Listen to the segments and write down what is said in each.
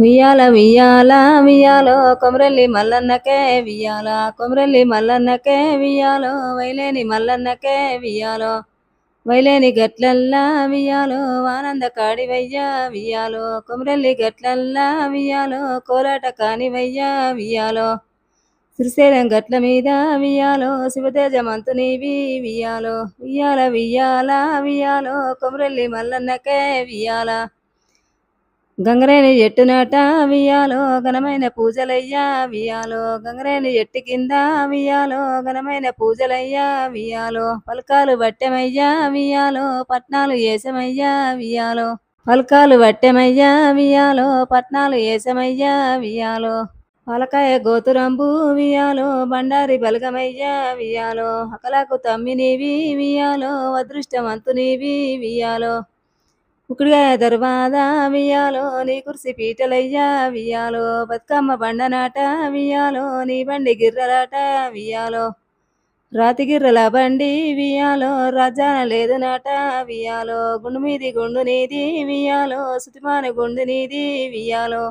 వియ్యాల వియ్యాల వియ్యాలో కొమరల్లి మల్లన్నకే వియ్యాల కొమరల్లి మల్లన్నకే వియ్యాలో వైలేని మల్లన్నకే వియ్యాలో వైలేని గట్లల్లా వియ్యాలో ఆనంద కాడివయ్య వియ్యాలో కొమరల్లి గట్లల్లా వియ్యాలో కోలాట కానివయ్య వియ్యాలో శ్రీశైలం గట్ల మీద వియ్యాలో శివతేజ మంతునివి వియ్యాలో వియ్యాల వియ్యాల వియ్యాలో కొమరల్లి మల్లన్నకే వియ్యాల గంగరేని ఎట్టునాట వియ్యాలో ఘనమైన పూజలయ్యా వియ్యాలో గంగరేని ఎట్టు కింద వియ్యాలో ఘనమైన పూజలయ్యా వియ్యాలో పలకాలు వట్టెమయ్యా వియ్యాలో పట్నాలు ఏసమయ్యా వియ్యాలో పలకాలు వట్టెమయ్యా వియ్యాలో పట్నాలు ఏసమయ్యా వియ్యాలో పాలకాయ గోతురంబు వియ్యాలో బండారి బలగమయ్యా వియ్యాలో అకలకు తమ్మినివి వియ్యాలో అదృష్టవంతునివి వియ్యాలో ఉకుడుగాయ దర్వాద వియ్యాలో నీ కుర్సి పీటలయ్యా వియ్యాలో బతుకమ్మ బండనాట వియ్యాలో నీ బండి గిర్రలాట వియ్యాలో రాతి గిర్రల బండి వియ్యాలో రాజాన లేదు నాట వియ్యాలో గుండు మీది గుండు నీది వియ్యాలో సుతిమాన గుండు నీది వియ్యాలో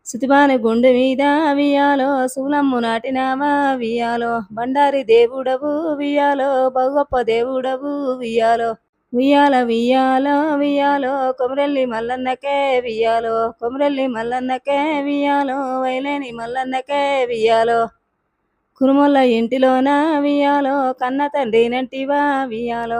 సుతిమాన గుండు మీద వియ్యాలో శూలమ్ము నాటినామా వియ్యాలో బండారి దేవుడవు వియ్యాలో బహు గొప్ప దేవుడవు వియ్యాలో ఉయ్యాల వియ్యాలో వియ్యాలో కొమరల్లి మల్లన్నకే వియ్యాలో కొమరల్లి మల్లన్నకే వియ్యాలో వైలేని మల్లన్నకే వియ్యాలో కురుమొల్ల ఇంటిలోన వియ్యాలో కన్న తండ్రి నంటివా వియ్యాలో